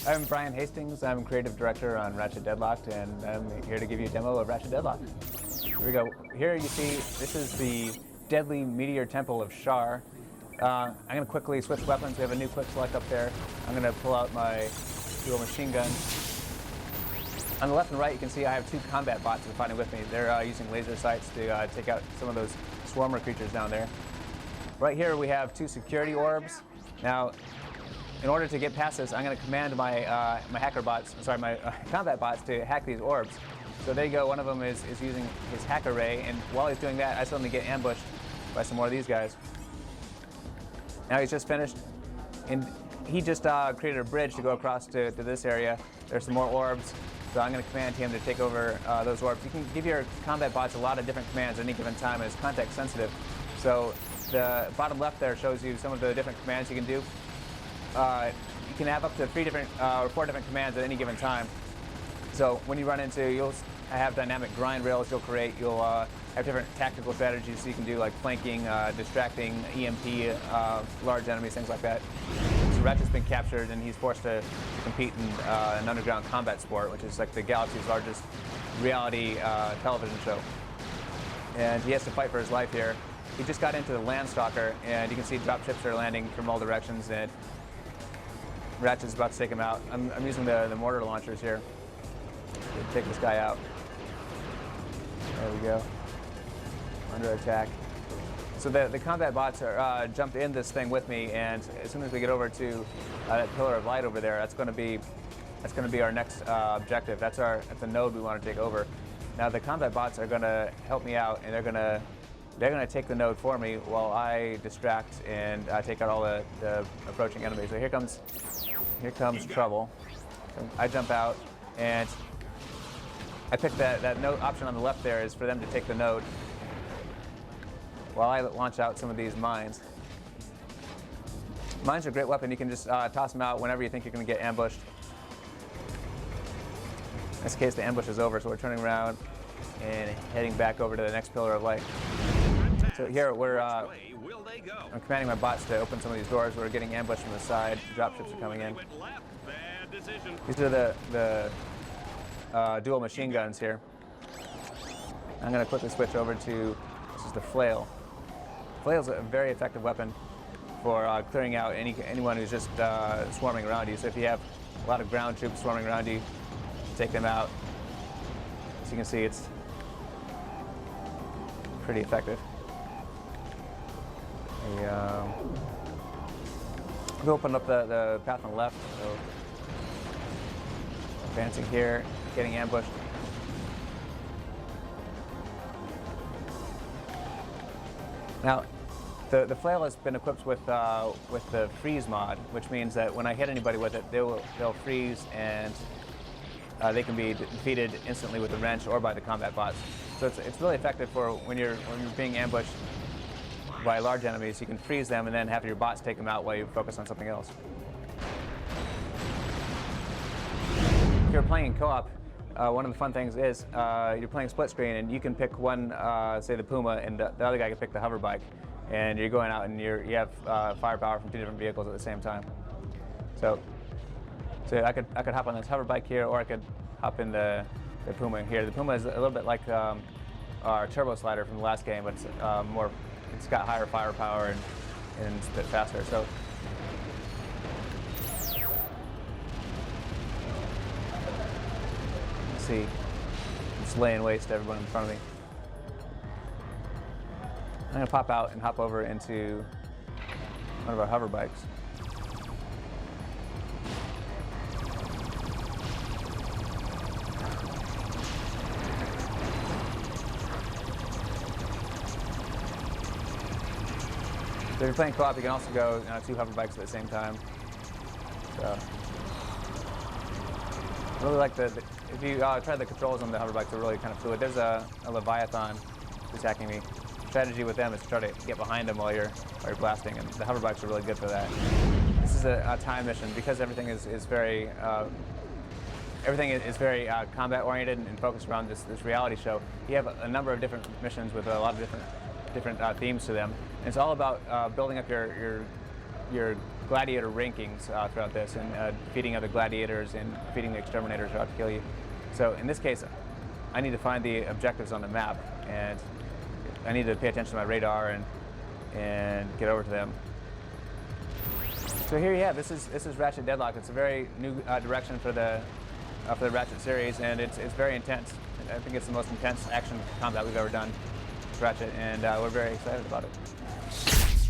I'm Brian Hastings. I'm creative director on Ratchet Deadlocked, and I'm here to give you a demo of Ratchet Deadlocked. Here we go. Here you see this is the deadly meteor temple of Shar. I'm going to quickly switch weapons. We have a new quick select up there. I'm going to pull out my dual machine gun. On the left and right, you can see I have two combat bots that are fighting with me. They're using laser sights to take out some of those swarmer creatures down there. Right here, we have two security orbs. Now, in order to get past this, I'm going to command my my combat bots to hack these orbs. So there you go. One of them is using his hack array, and while he's doing that, I suddenly get ambushed by some more of these guys. Now he's just finished, and he just created a bridge to go across to this area. There's some more orbs, so I'm going to command him to take over those orbs. You can give your combat bots a lot of different commands at any given time, and it's context sensitive. So the bottom left there shows you some of the different commands you can do. You can have up to 4 different commands at any given time. So when you run into, you'll have dynamic grind rails you'll create. You'll have different tactical strategies you can do, like flanking, distracting, EMP, large enemies, things like that. So Ratchet's been captured, and he's forced to compete in an underground combat sport, which is like the galaxy's largest reality television show. And he has to fight for his life here. He just got into the Landstalker, and you can see drop ships are landing from all directions, and Ratchet's about to take him out. I'm using the mortar launchers here to take this guy out. There we go. Under attack. So the combat bots are jumped in this thing with me, and as soon as we get over to that pillar of light over there, that's going to be our next objective. That's the node we want to take over. Now the combat bots are going to help me out, and they're going to take the node for me while I distract and take out all the approaching enemies. So here comes trouble. I jump out, and I pick that node option on the left there is for them to take the node while I launch out some of these mines. Mines are a great weapon. You can just toss them out whenever you think you're going to get ambushed. In this case, the ambush is over, so we're turning around and heading back over to the next pillar of light. So here I'm commanding my bots to open some of these doors. We're getting ambushed from the side. Dropships are coming in. These are the dual machine guns here. I'm going to quickly switch over to, this is the flail. Flail is a very effective weapon for clearing out anyone who's just swarming around you. So if you have a lot of ground troops swarming around you, take them out. As you can see, it's pretty effective. We opened up the path on the left, so advancing here, getting ambushed. Now, the flail has been equipped with the freeze mod, which means that when I hit anybody with it, they'll freeze, and they can be defeated instantly with the wrench or by the combat bots. So it's really effective for when you're being ambushed by large enemies. You can freeze them and then have your bots take them out while you focus on something else. If you're playing co-op, one of the fun things is you're playing split screen, and you can pick one, say the Puma, and the other guy can pick the hover bike, and you're going out and you have firepower from 2 different vehicles at the same time. So I could hop on this hover bike here, or I could hop in the Puma here. The Puma is a little bit like our turbo slider from the last game, but it's got higher firepower and it's a bit faster. So let's see, I'm just laying waste to everyone in front of me. I'm going to pop out and hop over into one of our hover bikes. So if you're playing co-op, you can also go 2 hover bikes at the same time. So I really like if you try the controls on the hover bikes, they're really kind of fluid. There's a Leviathan attacking me. The strategy with them is to try to get behind them while you're blasting, and the hover bikes are really good for that. This is a time mission because everything is very combat oriented and focused around this reality show. You have a number of different missions with a lot of different themes to them. And it's all about building up your gladiator rankings throughout this, and defeating other gladiators and defeating the exterminators who are out to kill you. So in this case, I need to find the objectives on the map, and I need to pay attention to my radar and get over to them. So here you have, this is Ratchet Deadlocked. It's a very new direction for the Ratchet series, and it's very intense. I think it's the most intense action combat we've ever done with Ratchet, and we're very excited about it.